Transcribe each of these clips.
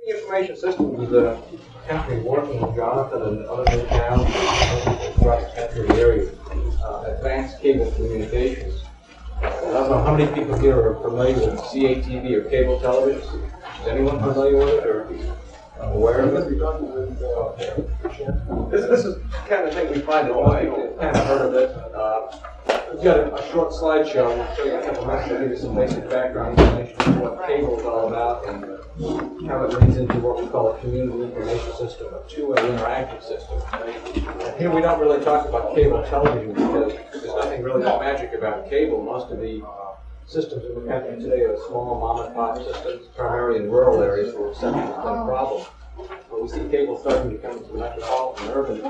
Information systems is a country working with Jonathan and other new towns across the country areas, advanced cable communications. I don't know how many people here are familiar with CATV or cable television. Is anyone familiar with it or aware of it? This is the kind of thing we find that most people have kind of heard of it. We've got a short slideshow. We'll show you a couple minutes to give you some basic background information on what cable is all about and how it leads into what we call a community information system, a two-way interactive system. And here we don't really talk about cable television because there's nothing really magic about cable. Most of the systems in the country today are small mom-and-pop systems, primarily in rural areas where reception has been a problem. But we see cable starting to come into the metropolitan, urban,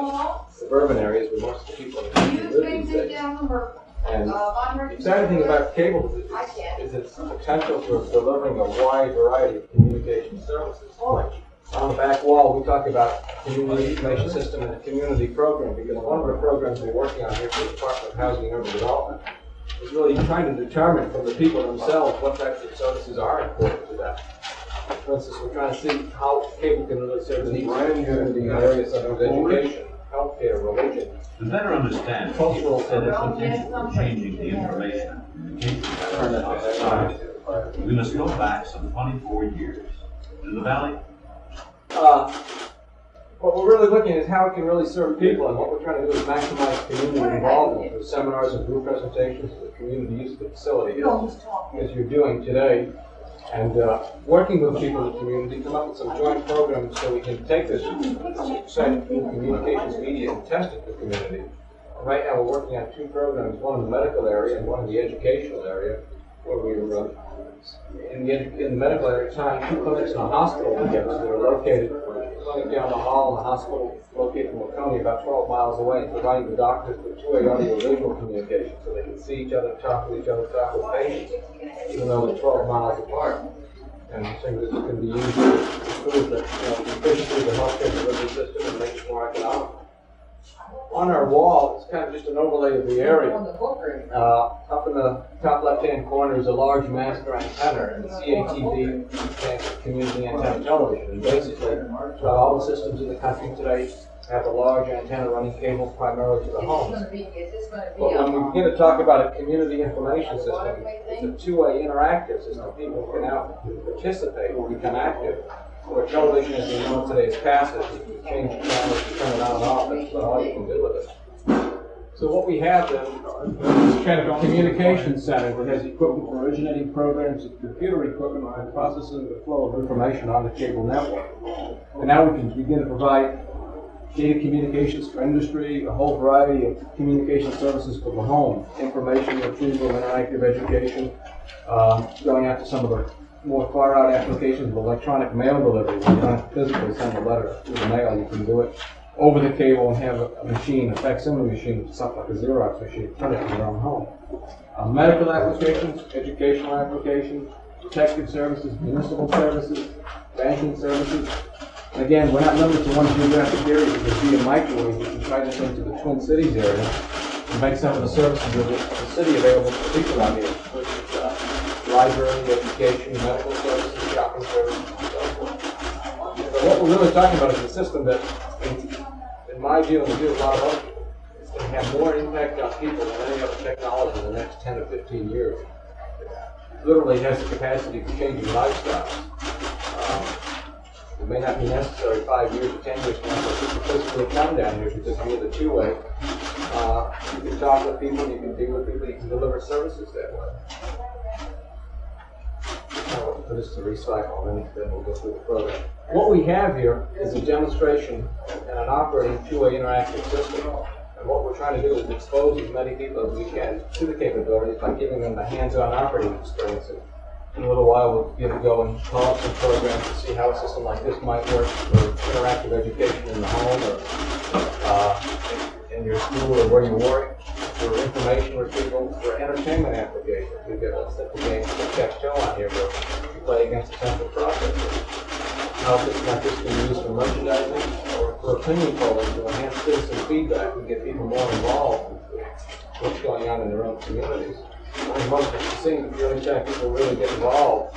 suburban areas where most of the people in the country live these days. And the exciting thing about cable is its potential for delivering a wide variety of communication services. On the back wall, we talk about community information system and a community program, because one of the programs we're working on here for the Department of Housing and Urban Development is really trying to determine from the people themselves what types of services are important to them. For instance, we're trying to see how cable can really serve the needs of the community in areas such as education, healthcare, religion. To better understand cultural and its potential for changing the information and communication of our society, we must go back some 24 years to the Valley. What we're really looking at is how it can really serve people, and what we're trying to do is maximize community involvement through seminars and group presentations to the community use of the facility, as you're doing today, and working with people in the community, come up with some joint programs so we can take this exciting communications media and test it in the community. And right now we're working on two programs, one in the medical area and one in the educational area, where we were in the medical area tying two clinics and a hospital together. So they're located, clinic down the hall and the hospital located in Laconia about 12 miles away, and providing the doctors with two-way audio-visual communication so they can see each other, talk with each other, talk with patients, even though they're 12 miles apart. And I think this can be used to improve the efficiency of the healthcare delivery system and make it more economical. On our wall, it's kind of just an overlay of the area. Up in the top left-hand corner is a large master antenna, and CATV stands for Community Antenna Television. And basically, about all the systems in the country today have a large antenna running cables primarily to the homes. But when we begin to talk about a community information system, it's a two-way interactive system. People can now participate or become active. Where television, as we know today, is passive. You can change the channels, you turn it on and off, that's about all you can do with it. So what we have then is kind of a communication center that has equipment for originating programs and computer equipment for processing the flow of information on the cable network. And now we can begin to provide data communications for industry, a whole variety of communication services for the home, information retrieval, interactive education, going out to some of the more far-out applications of electronic mail delivery. You don't have to physically send a letter through the mail. You can do it over the cable and have a machine, a facsimile machine, something like a Xerox machine, print it in your own home. Medical applications, educational applications, detective services, municipal services, banking services. And again, we're not limited to one geographic area. Because via microwave, we can try this into the Twin Cities area and make some of the services of the city available to people out here. Library, education, medical services, shopping services, and so forth. So what we're really talking about is a system that, in my view, and the view of a lot of other people, is going to have more impact on people than any other technology in the next 10 to 15 years. It literally has the capacity for changing lifestyles. It may not be necessary 5 years or 10 years from now, but people physically come down here because via the two-way. You can talk with people, you can deal with people, you can deliver services that way. For this to recycle, and then we'll go through the program. What we have here is a demonstration and an operating two-way interactive system. And what we're trying to do is expose as many people as we can to the capabilities by giving them the hands-on operating experience. And in a little while, we'll give it a go and call up some programs to see how a system like this might work for interactive education in the home or in your school or where you work, for information retrieval, for entertainment applications. We've got a simple game called Catch-Toe on here where you play against a central processor. How this like this can be used for merchandising or for opinion polling to enhance citizen feedback and get people more involved with what's going on in their own communities. I think one of the things that really try people really get involved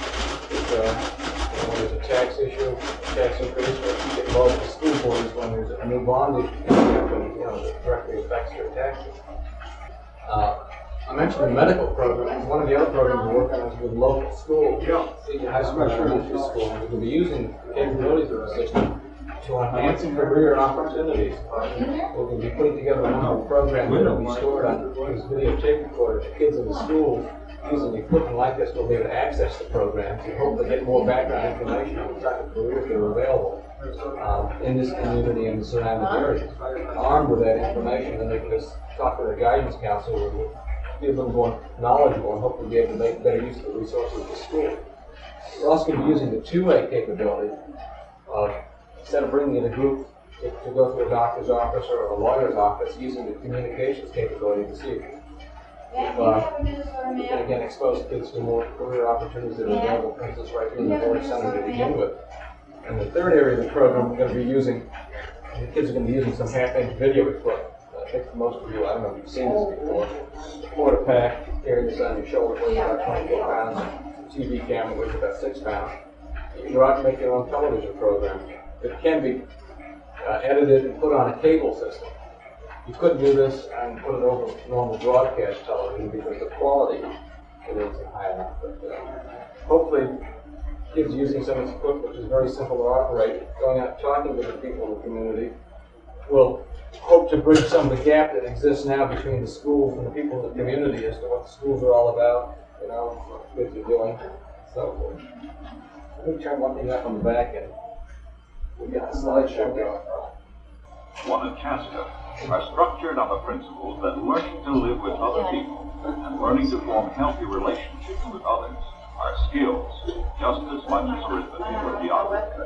is when there's a tax issue, tax increase, or keep it low for school boards when there's a new bond issue coming up and, that directly affects their taxes. I mentioned the medical program. One of the other programs we're working on is with local schools, senior high school and elementary school. We're going to be using the capabilities of the system to enhance career opportunities. We're going to be putting together a number of programs that will be stored on these videotape recorders. Kids in the schools using equipment like this will be able to access the programs and hopefully get more background information on the type of careers that are available in this community and the surrounding areas. Armed with that information, then they can just talk to their guidance counselor and be a little more knowledgeable and hopefully be able to make better use of the resources of the school. We're also going to be using the two-way capability of, instead of bringing in a group to go through a doctor's office or a lawyer's office, using the communications capability to see if and again, expose kids to more career opportunities that are available, for instance, right here in the Village Center to begin with. And the third area of the program, we're going to be using, the kids are going to be using some half-inch video equipment. I think for most of you, I don't know if you've seen this before. Quarter pack, carry this on your shoulder, weighs about 24 pounds. TV camera weighs about 6 pounds. You can go out and make your own television program. It can be edited and put on a cable system. You couldn't do this and put it over normal broadcast television because the quality isn't high enough. But hopefully, kids using some of this equipment, which is very simple to operate, going out talking to the people in the community, will hope to bridge some of the gap that exists now between the schools and the people in the community as to what the schools are all about, what kids are doing, and so forth. Let me turn one thing up on the back end. We got a slideshow going. One at Casca are structured on the principles that learning to live with other people and learning to form healthy relationships with others are skills just as much as arithmetic or geography.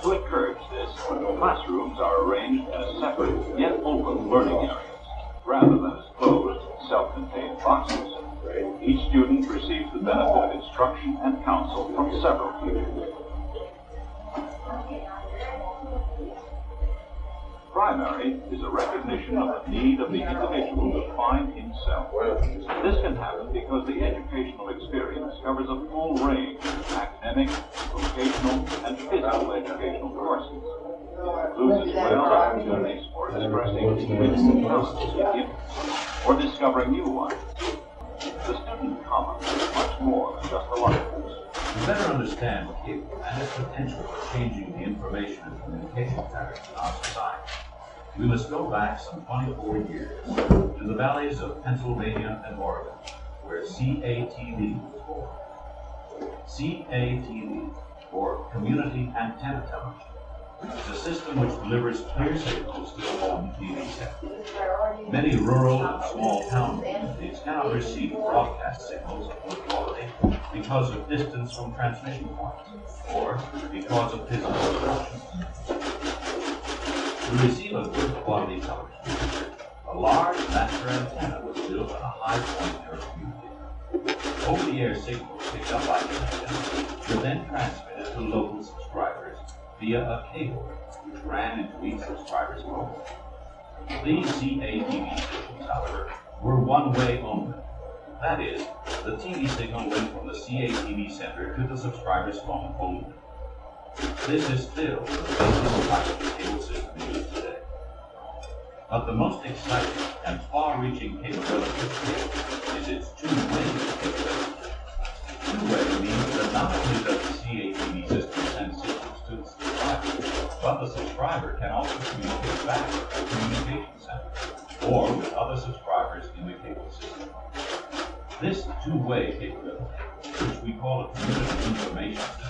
To encourage this, classrooms are arranged as separate yet open learning areas rather than as closed, self-contained boxes. Each student receives the benefit of instruction and counsel from several teachers. Primary is a recognition of the need of the individual to find himself. This can happen because the educational experience covers a full range of academic, vocational, and physical educational courses. It includes as well opportunities for expressing existing talents or discovering new ones. The student commons is much more than just a life course. To better understand cable and its potential for changing the information and communication patterns in our society, we must go back some 24 years to the valleys of Pennsylvania and Oregon, where CATV was born. CATV, or Community Antenna Television, is a system which delivers clear signals to the home TV set. Many rural and small town communities cannot receive broadcast signals of good quality because of distance from transmission points or because of physical obstructions. To receive a good quality television, a large master antenna was built on a high point near a community. Over-the-air signals picked up by the antenna were then transmitted to local subscribers via a cable which ran into each subscriber's home. These CATV signals, however, were one-way only. That is, the TV signal went from the CATV center to the subscriber's phone only. This is still the basic type of cable system used today. But the most exciting and far-reaching capability of cable is its two-way capability. Two-way means that not only does the CATV system send signals to the subscriber, but the subscriber can also communicate back to the communication center or with other subscribers in the cable system. This two-way capability, which we call a community information system,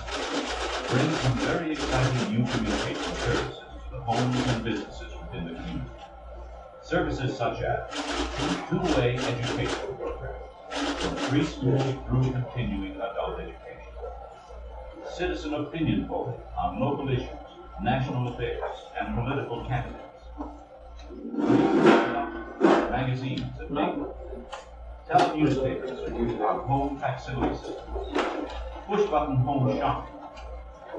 brings some very exciting new communication services to the homes and businesses within the community. Services such as two-way educational programs, from preschool through continuing adult education, citizen opinion polling on local issues, national affairs, and political candidates, magazines and papers, telenewspapers on home facsimile systems, push-button home shopping,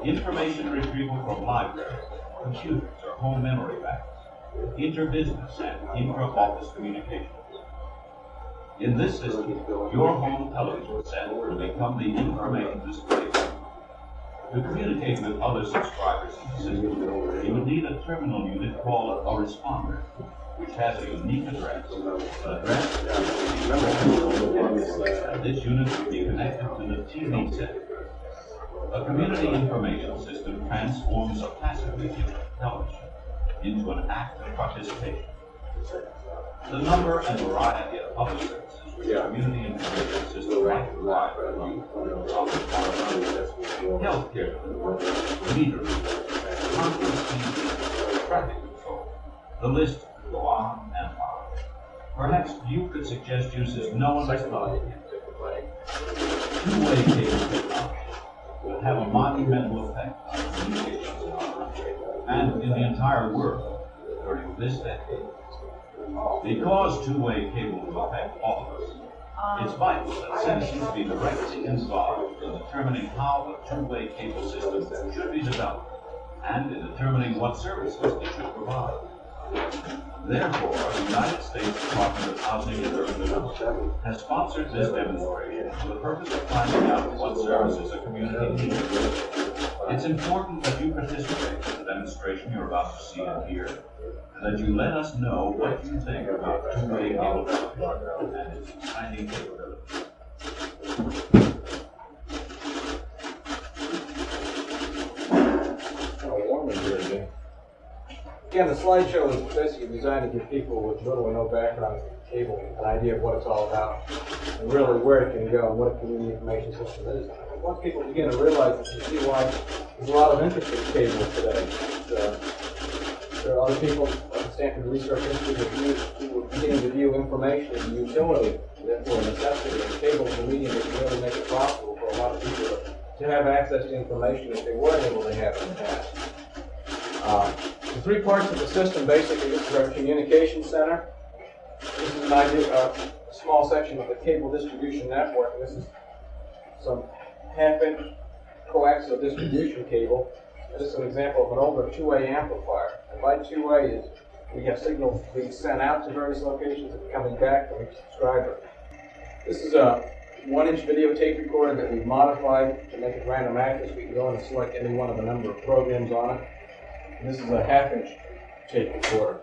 information retrieval from libraries, computers or home memory banks, inter-business and intra-office communications. In this system, your home television set will become the information display system. To communicate with other subscribers in the system, you would need a terminal unit called a responder, which has a unique address. And this unit would be connected to the TV set. A community information system transforms a passively given television into an active participation. The number and variety of public services which the community information system might provide healthcare, metering, conference TV, traffic control. The list could go on and on. Perhaps you could suggest uses no one has thought of yet. Two-way cable technology will have a monumental effect on communications and in the entire world during this decade. Because two-way cable will affect all of us, it's vital that citizens be directly involved in determining how a two-way cable system should be developed and in determining what services it should provide. Therefore, the United States Department of Housing and Urban Development has sponsored this demonstration for the purpose of finding out what services a community needs. It's important that you participate in the demonstration you're about to see and hear, and that you let us know what you think about two-way cable development and its expanding capabilities. Again, the slideshow is basically designed to give people with little or no background in cable an idea of what it's all about, and really where it can go and what a community information system is. Once people begin to realize this, you see why there's a lot of interest in cable today. There are other people at the Stanford Research Institute who are beginning to view information as a utility, therefore a necessity, and cable is a medium that can really make it possible for a lot of people to have access to information that they weren't able to have in the past. The three parts of the system, basically, this is our communication center. This is an idea, a small section of the cable distribution network. This is some half-inch coaxial distribution cable. This is an example of an older two-way amplifier. And by two-way is we have signals being sent out to various locations and coming back from each subscriber. This is a 1-inch videotape recorder that we've modified to make it random access. We can go in and select any one of a number of programs on it. And this is a half-inch tape recorder.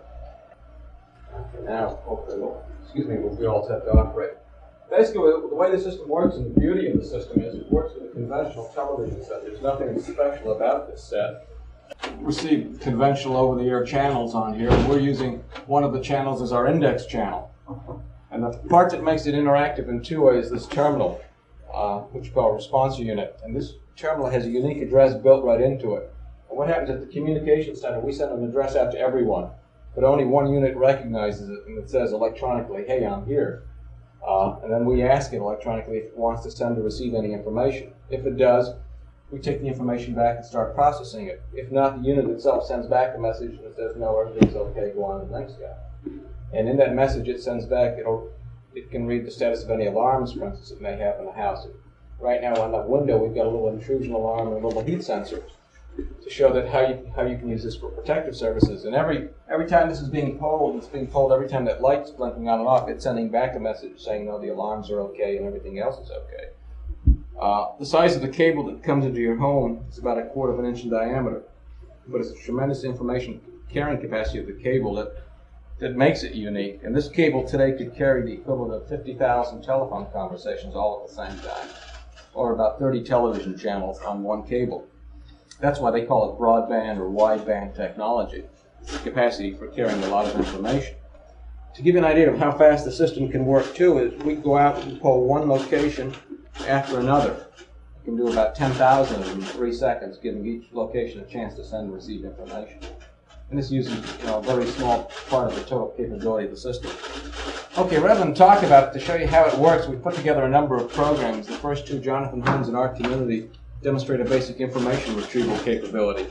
Now, hopefully, we'll be all set to operate. Basically, the way the system works and the beauty of the system is it works with a conventional television set. There's nothing special about this set. We see conventional over-the-air channels on here, and we're using one of the channels as our index channel. And the part that makes it interactive in two-way is this terminal, which we call a responser unit. And this terminal has a unique address built right into it. And what happens at the communication center, we send an address out to everyone, but only one unit recognizes it, and it says electronically, hey, I'm here. And then we ask it electronically if it wants to send or receive any information. If it does, we take the information back and start processing it. If not, the unit itself sends back a message and it says, no, everything's okay, go on to the next guy. And in that message it sends back, it can read the status of any alarms, for instance, it may have in the house. Right now on the window we've got a little intrusion alarm and a little heat sensor to show that how you can use this for protective services. And every time this is being polled, it's being polled every time that light's blinking on and off, it's sending back a message saying, no, the alarms are okay and everything else is okay. The size of the cable that comes into your home is about 1/4 inch in diameter, but it's a tremendous information carrying capacity of the cable that makes it unique. And this cable today could carry the equivalent of 50,000 telephone conversations all at the same time, or about 30 television channels on one cable. That's why they call it broadband or wideband technology. It's the capacity for carrying a lot of information. To give you an idea of how fast the system can work too, is we go out and pull one location after another. You can do about 10,000 of them in 3 seconds, giving each location a chance to send and receive information. And this uses a very small part of the total capability of the system. Okay, rather than talk about it, to show you how it works, we've put together a number of programs. The first two, Jonathan Holmes and Our Community, demonstrate a basic information retrieval capability.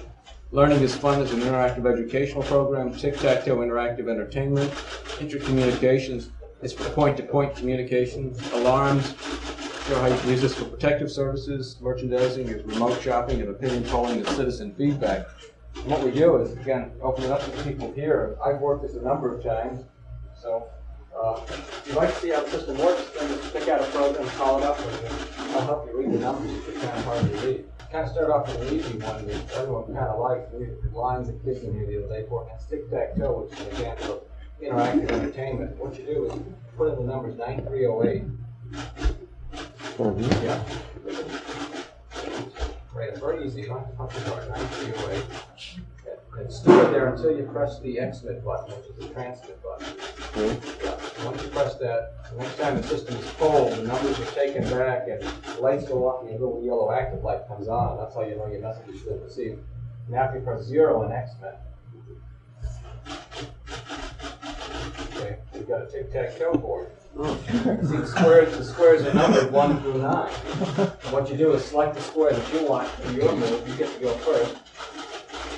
Learning is Fun is an interactive educational program. Tic-tac-toe interactive entertainment. Intercommunications is for point-to-point communications. Alarms show how you can use this for protective services. Merchandising is remote shopping, and opinion polling is citizen feedback. And what we do is, again, open it up to the people here. I've worked this a number of times, so if you'd like to see how the system works, then just pick out a program, call it up, and I'll help you read the numbers. It's kind of hard to read. kind of start off with an easy one that everyone kind of likes. We had lines of kids in here the other day for it. That's tic-tac-toe, which is an example of interactive entertainment. What you do is you put in the numbers 9308. Yeah. Right, it's very easy. You don't have to punch it hard. 9308. And store it there until you press the exit button, which is the transmit button. Yeah. Once you press that, the next time the system is full, the numbers are taken back and the lights go off and your little yellow active light comes on. That's how you know your message has been received. Now if you press 0 in XMET, okay, you've got a tic-tac-toe board. See, the squares are numbered 1 through 9. And what you do is select the square that you want for your move. You get to go first.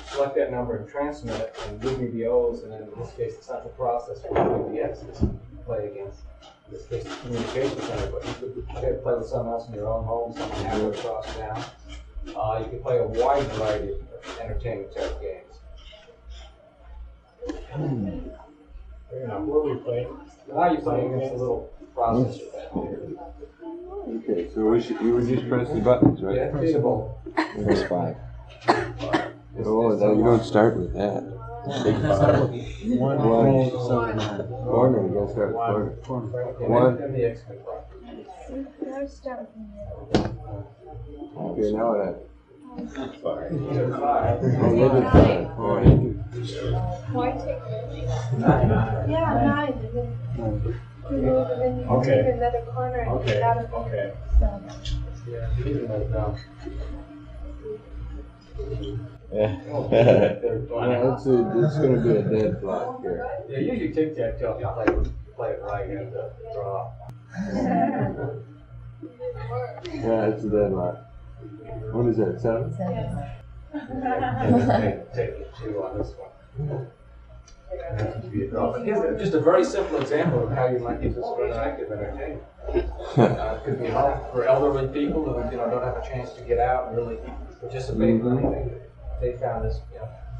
Select that number and transmit it, and give me the O's, and then in this case the central processor will give the X's to play against. In this case the communication center, but you could play with someone else in your own home, someone halfway across town. You can play a wide variety of entertainment type games. What are we playing? Now you're playing against a little processor back here. Okay, so you would just press the buttons, right? Yeah, feasible. There's 5. Oh, no, you don't start with that. Big 5. One. Corner, you gotta start with corner. One. And the X-Men button. Okay, now what? These are 5. Oh, you did 5. Oh, I did. Why take 9. Yeah, 9. And then you move and then you Okay. take another corner and Okay. get out of Okay. So. Yeah, you can write it down. Yeah. It's going to be a dead block here. Yeah, usually tic-tac-toe, you play it right and draw. Yeah, it's a dead block. What is that, 7? And take 2 on this one. And that would be a draw. But here's just a very simple example of how you might use this for interactive entertainment. It could be helpful for elderly people who don't have a chance to get out and really participate in anything. They found this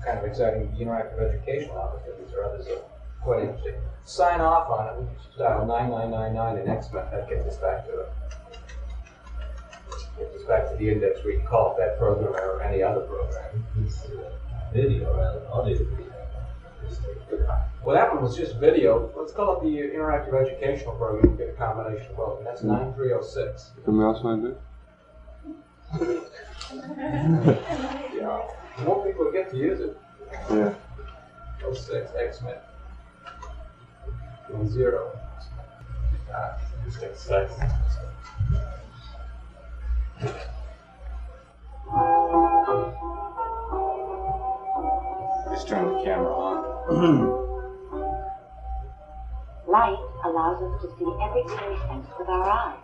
kind of exciting interactive educational opportunities, or others are quite interesting. Sign off on it. We just dial 9999 in XMET. That gets us back to the index where you can call it that program or any other program. Video, rather, audio video. Well, that one was just video. Let's call it the interactive educational program. You get a combination of both, and that's 9306. Something else want to do? Yeah. More people get to use it. Yeah. 06, XMET. 0. Just take 6. Just turn the camera on. Light allows us to see everything we sense with our eyes.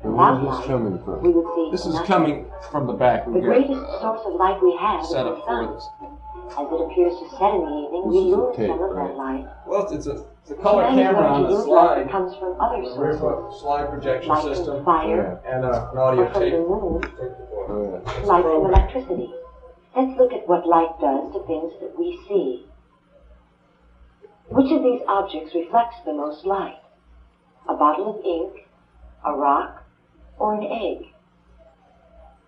And Without where's this light, coming we from? would see This is nothing. coming from the back. The We've greatest got source of light we have is set the up for sun. this. As it appears to set in the evening, This we is a lose tape, some of right? that light. Well, it's a color Many camera on ways the to use light slide. comes from other sources, Slide projection light from system fire, and an or audio from tape. the moon, Oh, yeah. It's a light from program. electricity. Let's look at what light does to things that we see. Which of these objects reflects the most light? A bottle of ink, a rock, or an egg?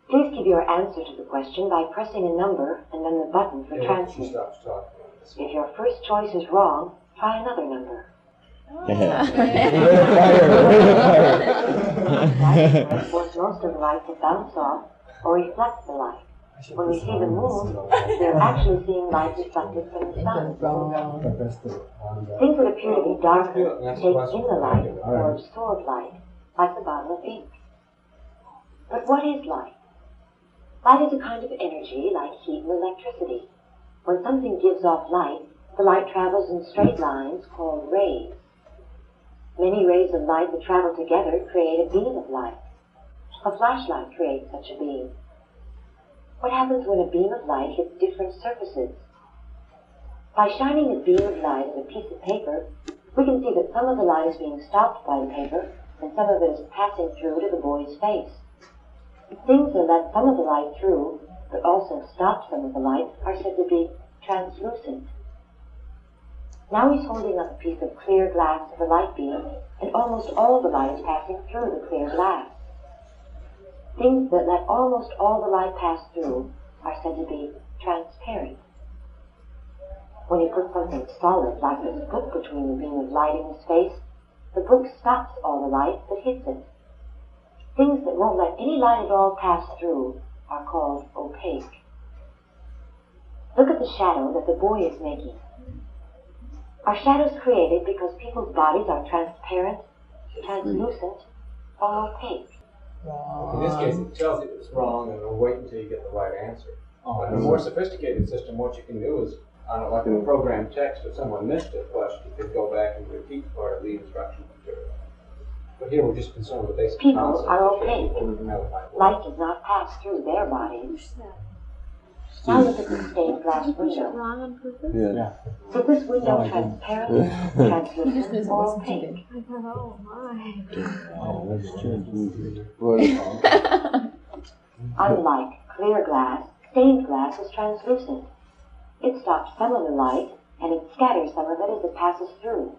Please give your answer to the question by pressing a number and then the button for Yeah, she transmit. stops talking. If your first choice is wrong, try another number. Of course, most of the light that bounce off or reflect the light. When we see the moon, we're actually seeing light reflected from the sun. Things that appear to be darker take in the light or absorb light, like the bottle of ink. But what is light? Light is a kind of energy like heat and electricity. When something gives off light, the light travels in straight lines called rays. Many rays of light that travel together create a beam of light. A flashlight creates such a beam. What happens when a beam of light hits different surfaces? By shining a beam of light on a piece of paper, we can see that some of the light is being stopped by the paper, and some of it is passing through to the boy's face. Things that let some of the light through, but also stop some of the light, are said to be translucent. Now he's holding up a piece of clear glass to the light beam, and almost all the light is passing through the clear glass. Things that let almost all the light pass through are said to be transparent. When you put something solid like this book between the beam of light in his face, the book stops all the light that hits it. Things that won't let any light at all pass through are called opaque. Look at the shadow that the boy is making. Are shadows created because people's bodies are transparent, translucent, or opaque? In this case, it tells you it's wrong, and it'll wait until you get the right answer. But in a more sophisticated system, what you can do is, on like a program text, if someone missed a question, you could go back and repeat part of the instruction material. But here we're just concerned with the basic People concept. are opaque. Light does not pass through their bodies. Now look at the stained glass window. Wrong on purpose? Yeah. Is this window transparent, translucent, or opaque? Oh my. Oh, that's true. Unlike clear glass, stained glass is translucent. It stops some of the light, and it scatters some of it as it passes through.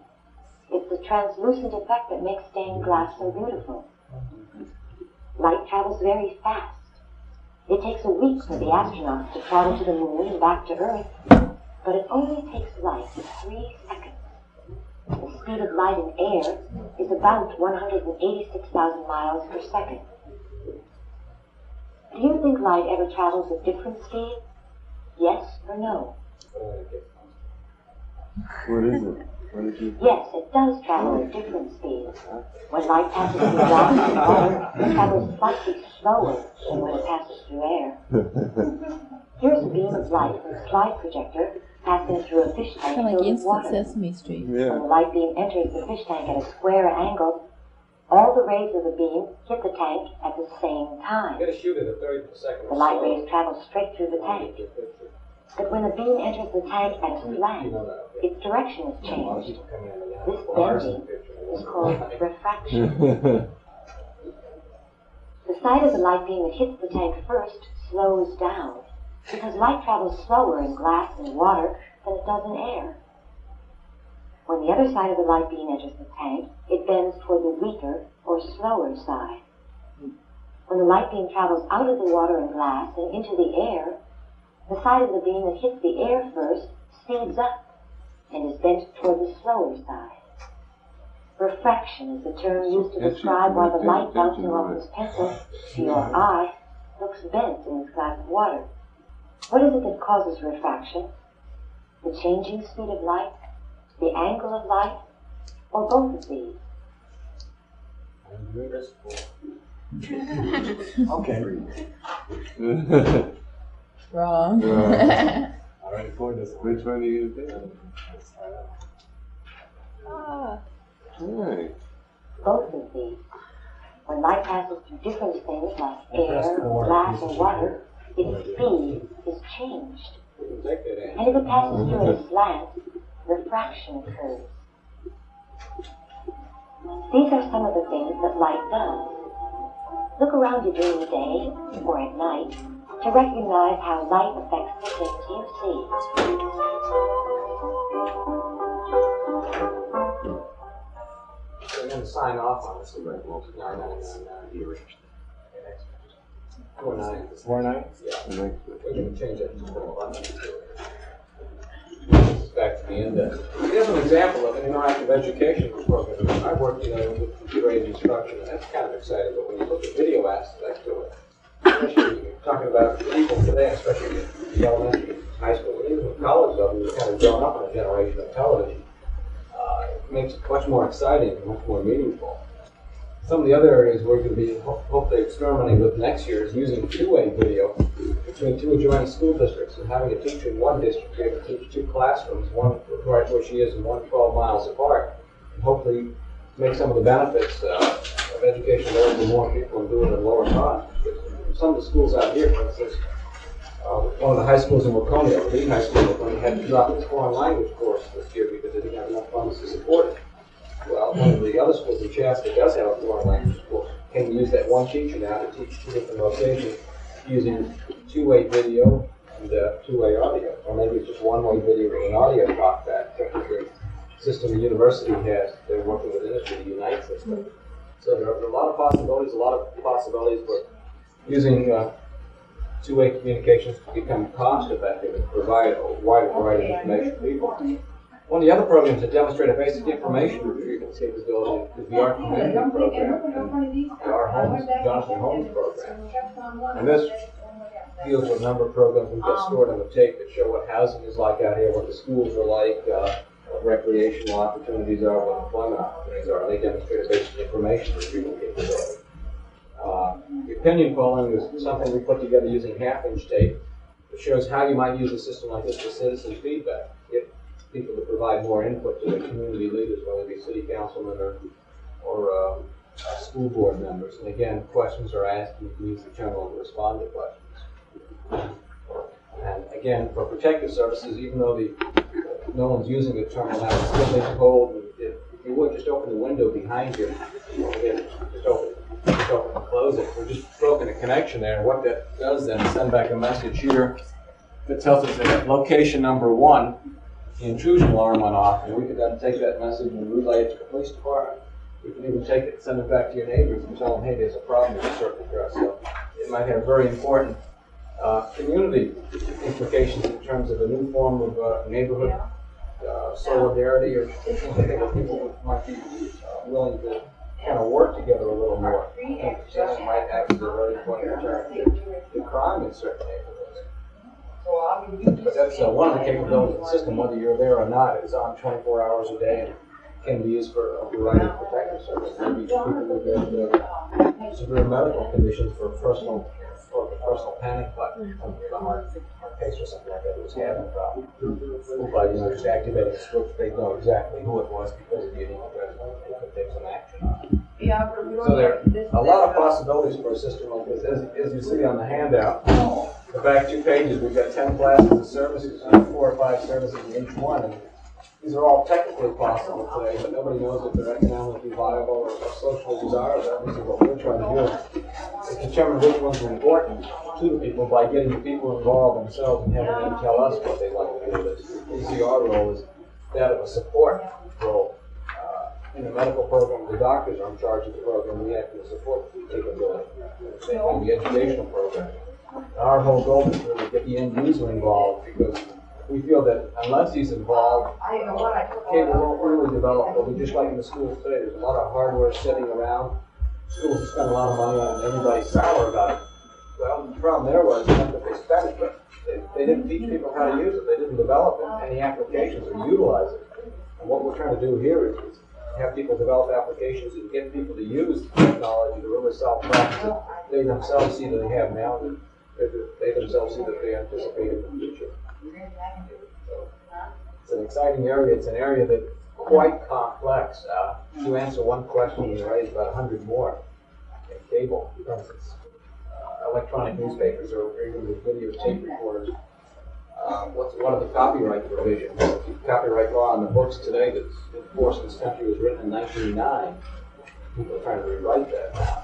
It's the translucent effect that makes stained glass so beautiful. Light travels very fast. It takes a week for the astronauts to travel to the moon and back to Earth, but it only takes light 3 seconds. The speed of light in air is about 186,000 miles per second. Do you think light ever travels at different speeds? Yes or no? What is it? What did you... Yes, it does travel at different speeds. When light passes through glass and water, it travels slightly slower than when it passes through air. Here's a beam of light from a slide projector passing through a fish tank Kind of like filled with Instant water. Sesame Street. When Yeah. the light beam enters the fish tank at a square angle, all the rays of the beam hit the tank at the same time. You gotta shoot it at 30 per second. The light rays travel straight through the tank. But when the beam enters the tank at a slant, its direction is changed. This bending is called refraction. The side of the light beam that hits the tank first slows down, because light travels slower in glass and water than it does in air. When the other side of the light beam enters the tank, it bends toward the weaker or slower side. When the light beam travels out of the water and glass and into the air, the side of the beam that hits the air first speeds up and is bent toward the slower side. Refraction is the term used to describe why the light bouncing off this pencil to your eye looks bent in this glass of water. What is it that causes refraction? The changing speed of light, the angle of light, or both of these? Okay. Wrong. All right, point this. Which one are you going to do? Ah. Right. Both of these. When light passes through different things like air, glass, or water, its speed is changed. And if it passes through a slant, refraction occurs. These are some of the things that light does. Look around you during the day, or at night, to recognize how light affects the things you see. I'm going to sign off on this. 9999. 49. 49? Yeah. We're going to change it to 11. This is back to the index. Here's an example of an interactive education program. I work with computer-aided instruction, and that's kind of exciting, but when you look at video aspects to it, especially you're talking about people today, especially in elementary, high school, and even college level, who've kind of grown up on a generation of television. It makes it much more exciting and much more meaningful. Some of the other areas we're going to be hopefully experimenting with next year is using two-way video between two adjoining school districts and having a teacher in one district be able to teach two classrooms, one right where she is and one 12 miles apart. And hopefully make some of the benefits of education available to more people and do it at a lower cost. Some of the schools out here, for instance, one of the high schools in Waconia, the high school in Waconia, had to drop its foreign language course this year because they didn't have enough funds to support it. Well, one of the other schools in Chaska does have a foreign language course. Can use that one teacher now to teach two different locations using two-way video and two-way audio. Or maybe it's just one-way video with an audio talkback. The system the university has, they're working with industry, the Unite system. So there are a lot of possibilities for using two-way communications to become cost-effective and provide a wider variety of information to people. One of the other programs that demonstrate a basic information retrieval capability is the Our Community program and the Our Homes, Jonathan Holmes program. And this deals with a number of programs we've got stored on the tape that show what housing is like out here, what the schools are like, what recreational opportunities are, what employment opportunities are, and they demonstrate a basic information retrieval capability. The opinion polling is something we put together using half-inch tape that shows how you might use a system like this for citizen feedback. Get people to provide more input to the community leaders, whether it be city councilmen or school board members. And again, questions are asked, and you can use the terminal to respond to questions. And again, for protective services, even though no one's using the terminal now, it's still being told, if you would, just open the window behind you. Again, just open and close it. We're just broken a connection there. And what that does then is send back a message here that tells us that at location number 1, the intrusion alarm went off, and we could then take that message and relay it to the police department. We can even take it and send it back to your neighbors and tell them, hey, there's a problem with a certain address. So it might have very important community implications in terms of a new form of neighborhood solidarity, or something that people might be willing to kind of work together a little more. I think this might act as a very important deterrent to crime in certain neighborhoods. But that's one of the capabilities of the system, whether you're there or not. It's on 24 hours a day and can be used for a variety of protective services. Maybe people with severe medical conditions for personal panic button, the heart case or something like that was having a problem. But just activating a switch, they know exactly who it was because of the unique address. They could take some action on it. So there are a lot of possibilities for a system like this. As you see on the handout, the back 2 pages, we've got 10 classes of services, 4 or 5 services in each one. And these are all technically possible today, but nobody knows if they're economically viable or socially desirable. This is what we're trying to do, is determine which ones are important to the people by getting the people involved themselves and having them tell us what they'd like to do. The ECR role is that of a support role. In the medical program, the doctors are in charge of the program. We act as a support capability. Same thing, the educational program. Our whole goal is really to get the end user involved, because we feel that unless he's involved, cable won't really develop. But we just like in the schools today, there's a lot of hardware sitting around. Schools have spent a lot of money on it, and everybody's sour about it. Well, the problem there was not that they spent it, but they didn't teach people how to use it. They didn't develop any applications or utilize it. And what we're trying to do here is have people develop applications and get people to use the technology to really solve problems that they themselves see that they have now, and they themselves see that they anticipate in the future. So it's an exciting area. It's an area that's quite complex. To answer one question, you raise about 100 more in cable. For instance, electronic newspapers or even with videotape recorders. What's one of the copyright provisions? The copyright law in the books today that's enforced in this country was written in 1909. People are trying to rewrite that now.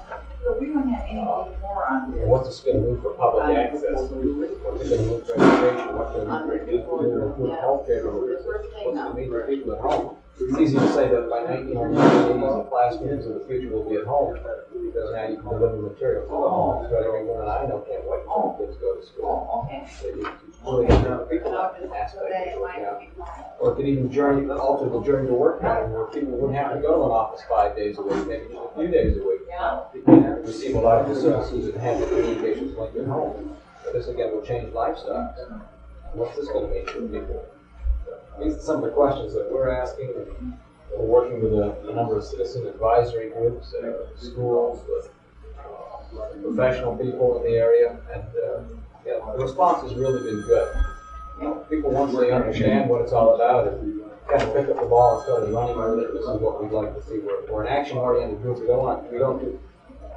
What's this going to mean for public access? What's it going to mean for education? What's it going to mean for health care? What's it going to mean for people at home? It's easy to say that by 1980s, the classrooms of the future will be at home, because now you can deliver materials to the home. So everyone that I know can't wait until kids go to school. They really have to people aspect of it. Or it could even alter the journey to work pattern, where people wouldn't have to go to an office 5 days a week, maybe just a few days a week. They can receive a lot of the services and have the communications like at home. But this again will change lifestyles. What's this going to mean for people? These are some of the questions that we're asking. We're working with a number of citizen advisory groups, schools, with professional people in the area, and the response has really been good. People, once they understand what it's all about, and kind of pick up the ball and start running with it. This is what we'd like to see. We're an action-oriented group. We don't do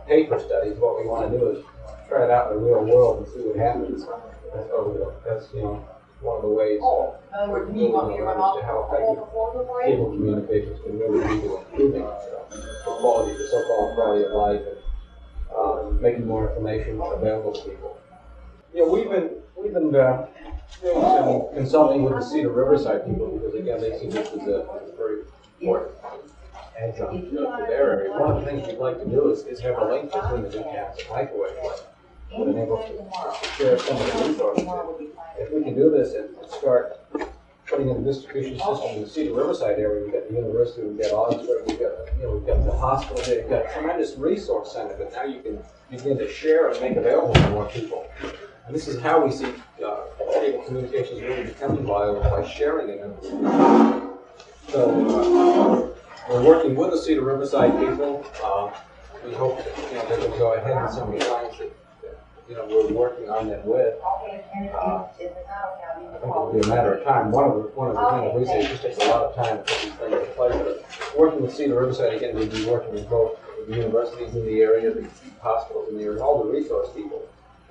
paper studies. What we want to do is try it out in the real world and see what happens. That's one of the ways that we're really learning how effective cable communications can really be to improving the so-called quality of life, and making more information available to people. We've been doing some consulting with the Cedar-Riverside people, because again they see this as a very important adjunct to their area. One of the things we'd like to do is have a link between the two towns, a microwave link. would enable us to share some of the resources. If we can do this and start putting in a distribution system in the Cedar-Riverside area, we've got the university, we've got Augsburg, we've got the hospital there, you've got a tremendous resource center that now you can begin to share and make available to more people. And this is how we see cable communications really becoming viable, by sharing it. So we're working with the Cedar-Riverside people. We hope that they're going to go ahead with some of the clients that we're working on them with. I think it'll be a matter of time. One of the things we say, it just takes a lot of time to put these things in place. But working with Cedar-Riverside, again, we'll be working with both the universities in the area, the hospitals in the area, and all the resource people.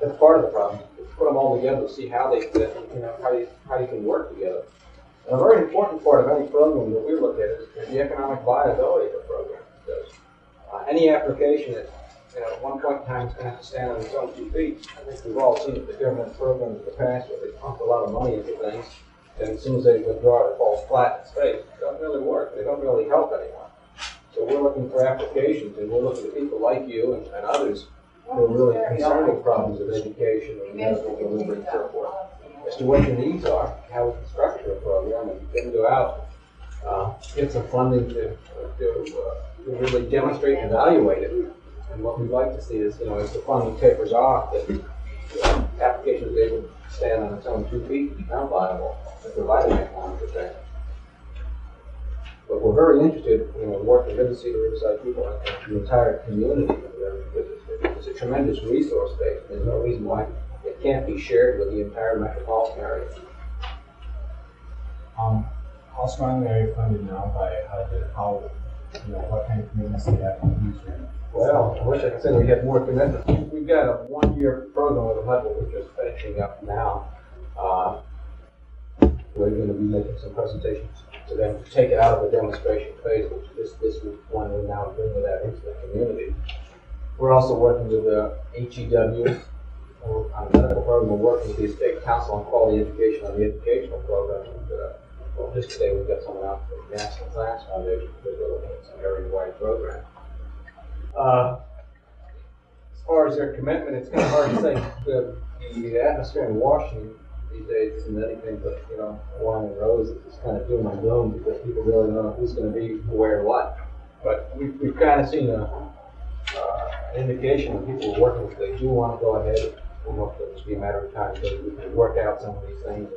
That's part of the problem. Put them all together to see how they fit, how you can work together. And a very important part of any program that we look at is the economic viability of the program. Because any application that at one point in time is going to have to stand on its own 2 feet. I think we've all seen the government programs in the past where they pump a lot of money into things, and as soon as they withdraw, it falls flat in its face. It doesn't really work. They don't really help anyone. So we're looking for applications, and we're looking at people like you and others who are really concerned with problems of education and medical delivery and so forth, as to what your needs are, how we can structure a program, and then go out, get some funding to really demonstrate and evaluate it. And what we'd like to see is, as the funding tapers off, that applications are able to stand on its own 2 feet and become viable and provide an economic effect. But we're very interested in working with the Cedar-Riverside people and the entire community. It's a tremendous resource base. There's no reason why it can't be shared with the entire metropolitan area. How strongly are you funded now by what kind of commitments do you have in the future? Well, I wish I could say we had more commitments. We've got a 1-year program with HUD that we're just finishing up now. We're going to be making some presentations to them to take it out of the demonstration phase, which this one we're now bringing that into the community. We're also working with the HEW on a medical program. We're working with the State Council on Quality Education on the educational program. And, just today we've got someone out from the National Science Foundation because we're looking at some area-wide programs. As far as their commitment, it's kind of hard to say. The atmosphere in Washington these days isn't anything but wine and roses. It's kind of doom and gloom because people really don't know who's going to be where what. But we've kind of seen an indication that people are working with. They do want to go ahead. We hope that it'll be a matter of time so we can work out some of these things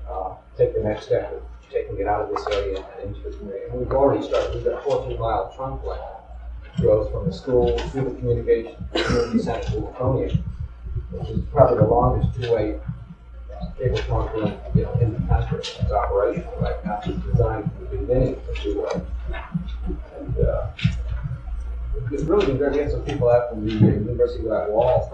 and take the next step of taking it out of this area and into the community. And we've already started. We've got a 14-mile trunk line. Goes from the school to the community center to Laconia, which is probably the longest two-way cable trunk line in the country. It's operational right now. It's designed from the beginning for two-way. And it's really been great. We had some people out from the University of Wall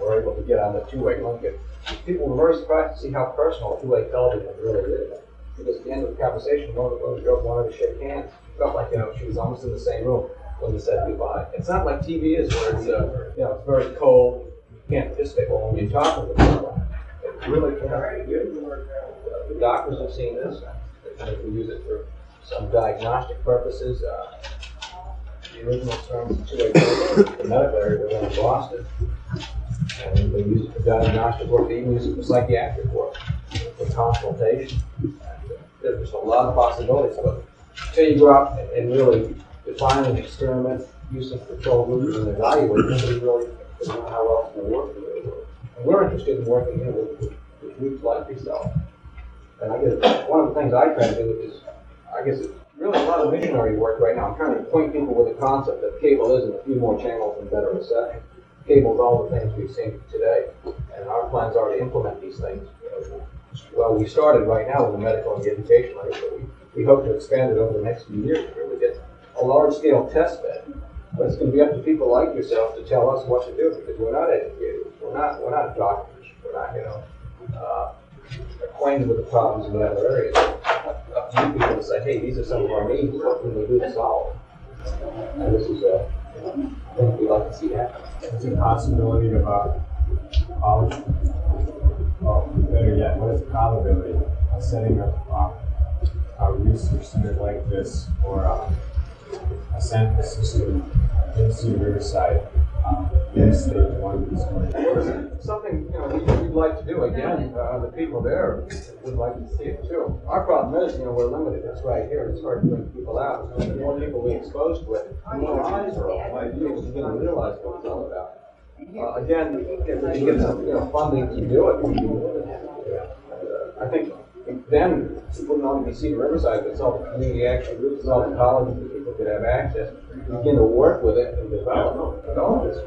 were able to get on the two-way link. And people were very surprised to see how personal two-way television really is. Because at the end of the conversation, one of the girls wanted to shake hands. Felt like she was almost in the same room when we said goodbye. It's not like TV is where it's it's very cold. You can't participate. Well, when you're talking to people, it really can be good. The doctors have seen this. We use it for some diagnostic purposes. The original terms of two-way television, the medical area, they're in Boston, and they use it for diagnostic work. They even use it for psychiatric work, for consultation. There's just a lot of possibilities, but until you go out and really define an experiment, use some control groups and evaluate, nobody really doesn't know how well it's going to work. And we're interested in working with groups like yourself. And I guess one of the things I try to do is, I guess it's really a lot of missionary work right now. I'm trying to acquaint people with the concept that cable isn't a few more channels and better reception. Cable is all the things we've seen today. And our plans are to implement these things. Well, we started right now with the medical and the education area, but we hope to expand it over the next few years to really get a large-scale test bed. But it's going to be up to people like yourself to tell us what to do because we're not educated. We're not doctors. We're not acquainted with the problems in other areas. Up to you people to say, hey, these are some of our needs. What can we do to solve them? And this is thing we'd like to see happen. Is there a possibility of college? Well, better yet, what is the probability of setting up a research center like this or a sample system in Cedar-Riverside in stage one of this country. Something, we'd like to do. Again, the people there would like to see it too. Our problem is, we're limited. It's right here. It's hard to bring people out. The more people we expose to it, the more eyes are open. People begin to realize what it's all about. Again, if we get some, funding to do it, I think then it wouldn't only be Cedar-Riverside, but it's all the community action groups, it's all the colleges that people could have access, begin to work with it and develop it. All of this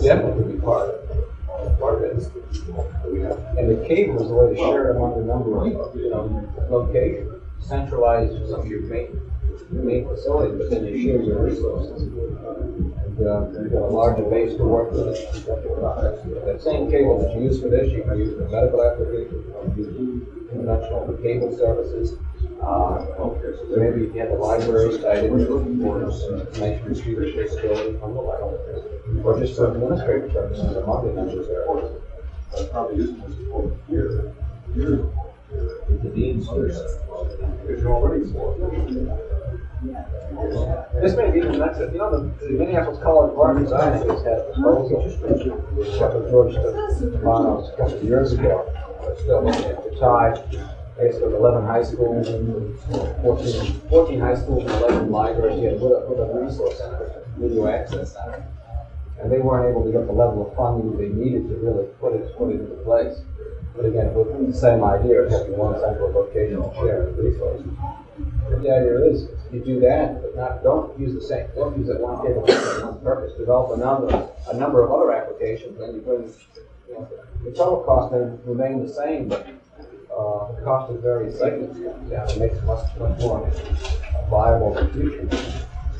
definitely could be part of it. And the cable is a way to share it among a number of locations, centralize some of your main facilities, but then you share your resources. You've got a larger base to work with. That same cable that you use for this, you can use for medical applications, you can use conventional cable services. Maybe if you have the library side for information retrieval capability from the library, or just for administrative purposes among the members there. Probably using this for years. The dean's Because you're already for This may be even next, the Minneapolis College of Art and Design has had a proposal. George Stefano a couple of years ago. Still looking at the tie. I guess there were 11 high schools and 14 high schools and 11 libraries. You had with a resource center, video access center. And they weren't able to get the level of funding they needed to really put it into place. But again, with the same idea of having one central location to share the resources. But the idea is, you do that, but don't use that one cable for one purpose. Develop a number of other applications, and you bring, the total cost may remain the same, but the cost of various segments comes down. It makes it much more viable in the future.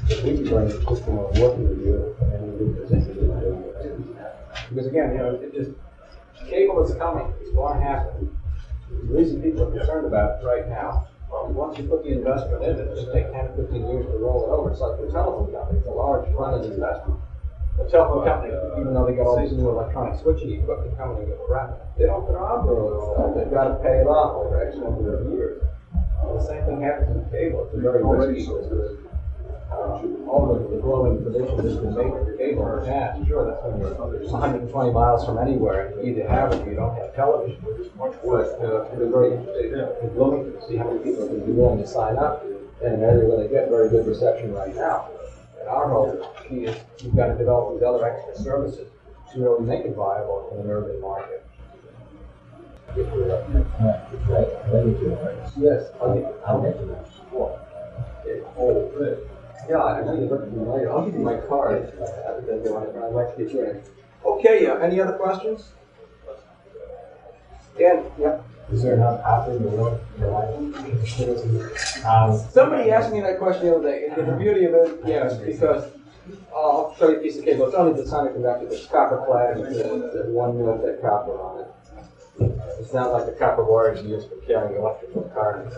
If we can bring the system of working with you, and we can interested in doing it. Because again, cable is coming. It's going to happen. The reason people are concerned about it right now, once you put the investment in it, it'll take 10 to 15 years to roll it over. It's like the telephone company. It's a large front-end investment. The telephone company, even though they got all these new electronic switching equipment coming in with rapid, they don't put it on for all. They've got to pay it off over X number of years. The same thing happens with cable. It's a very risky business. All the glowing tradition has been made for cable in the past. Sure, that's when you're 120 miles from anywhere, and you either have it or you don't have television. But they're very interested in looking to see how many people are going to be willing to sign up in an area where they get very good reception right now. And our whole key is you've got to develop these other extra services to really make it viable in an urban market. Yes, I'll get to that. Yeah, I know you're looking for me later. I'll give you my card. I'd like to get you in. Okay, any other questions? Dan, yeah. Is there enough out there in the world? Somebody asked me that question the other day, and the beauty of it, yes, because I'll show you a piece of cable. It's only the semiconductor, it's copper clad, there's one with that copper on it. It's not like the copper wires used for carrying electrical current.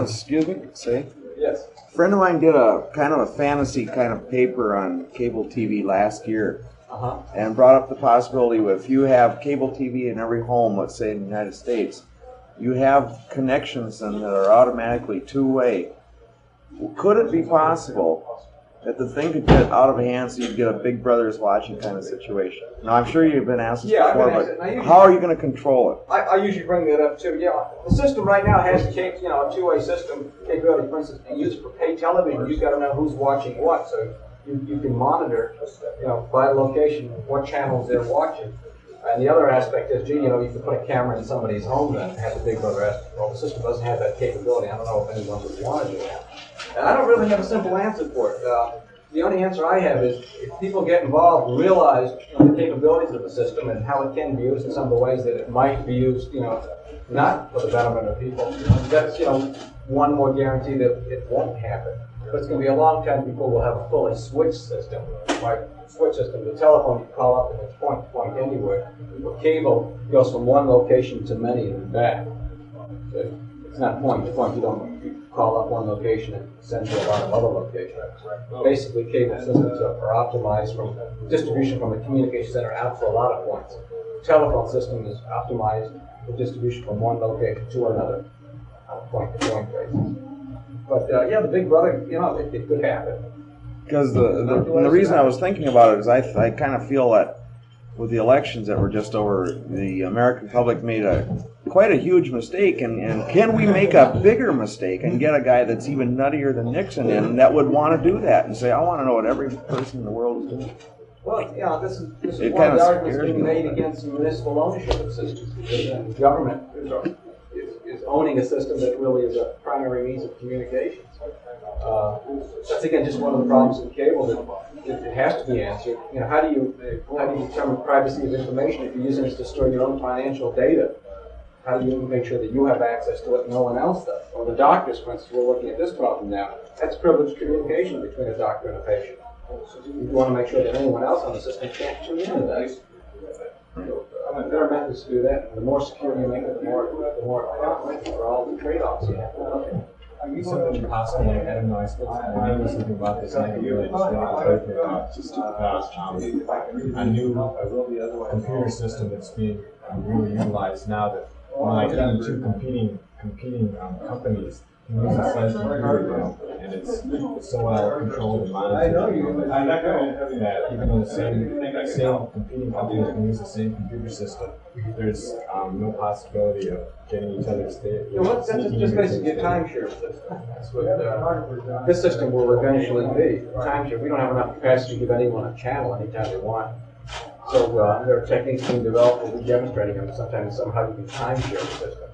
Excuse me? Say? Yes. A friend of mine did a kind of a fantasy kind of paper on cable TV last year. And brought up the possibility if you have cable TV in every home, let's say in the United States, you have connections that are automatically two-way. Could it be possible that the thing could get out of hand so you'd get a Big Brother's watching kind of situation? Now, I'm sure you've been asked this before, but how are you going to control it? I usually bring that up too. Yeah, the system right now has a two-way system capability. For instance, you use it for pay television. You've got to know who's watching what, so you can monitor, by location what channels they're watching. And the other aspect is, you can put a camera in somebody's home and have a Big Brother aspect. Well, the system doesn't have that capability. I don't know if anyone would want to do that. And I don't really have a simple answer for it. The only answer I have is if people get involved and realize the capabilities of the system and how it can be used in some of the ways that it might be used, not for the betterment of people, that's, one more guarantee that it won't happen. But it's going to be a long time before we'll have a fully switched system. Like switch system, the telephone you call up and it's point to point anywhere. But cable goes from one location to many and back. So it's not point to point. You call up one location and send to a lot of other locations. Basically, cable systems are optimized from distribution from a communication center out to a lot of points. The telephone system is optimized for distribution from one location to another on a point-to-point basis. But yeah, the Big Brother, you know, it could happen. Because the reason I was thinking about it is I kind of feel that with the elections that were just over, the American public made quite a huge mistake, and can we make a bigger mistake and get a guy that's even nuttier than Nixon in that would want to do that and say, I want to know what every person in the world is doing? Well, yeah, this is It one of kinda the arguments scares being me. made against municipal ownership of systems, because the government is owning a system that really is a primary means of communications. That's again just one of the problems with cable that it has to be answered. You know, how do you determine privacy of information if you're using it to store your own financial data? How do you make sure that you have access to it and no one else does? Or the doctors, for instance, we're looking at this problem now. That's privileged communication between a doctor and a patient. You want to make sure that anyone else on the system can't tune into that. There are methods to do that. And the more secure you make it, the more it for all the trade-offs you have. Something possible, I don't know, I remember something about this, and I really just a new computer system that's being really utilized now that, like, even two competing companies can use the same computer now, and it's so well controlled and monitored that even though the same competing companies can use the same computer system, there's no possibility of getting each other's data. You know, that's just basically a timeshare system. That's what this system will eventually be. Timeshare. We don't have enough capacity to give anyone a channel anytime they want. So there are techniques being developed. We'll be demonstrating them sometime in how you can timeshare the system.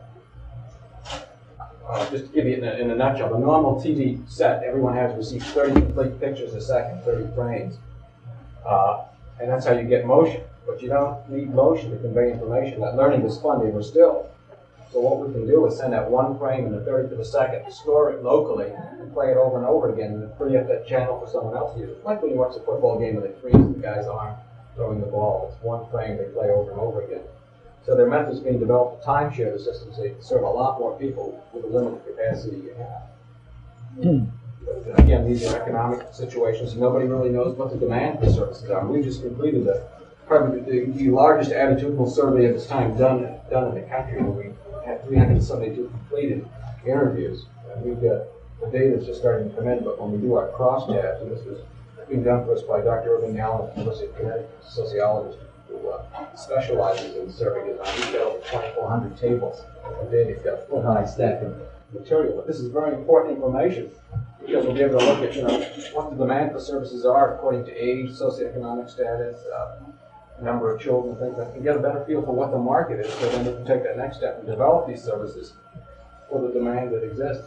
Just to give you in a nutshell, the normal TV set, everyone has received 30 complete pictures a second, 30 frames. And that's how you get motion. But you don't need motion to convey information. That learning is fun, they were still. So what we can do is send that one frame in the 30th of a second, store it locally, and play it over and over again, and then free up that channel for someone else to use. Like when you watch a football game and they freeze the guy's arm throwing the ball. It's one frame they play over and over again. So there are methods being developed to timeshare the system so you can serve a lot more people with the limited capacity you have. But again, these are economic situations. Nobody really knows what the demand for services are. We just completed probably the largest attitudinal survey of its time done in the country, where we had 372 completed interviews. And we've got the data that's just starting to come in, but when we do our crosstabs, and this was being done for us by Dr. Irving Allen, University of Connecticut, a sociologist who specializes in survey design. He's got over 2,400 tables of data. He's got a full high stack of material. But this is very important information because we'll be able to look at, what the demand for services are according to age, socioeconomic status, number of children, things like that, and get a better feel for what the market is, so then we can take that next step and develop these services for the demand that exists.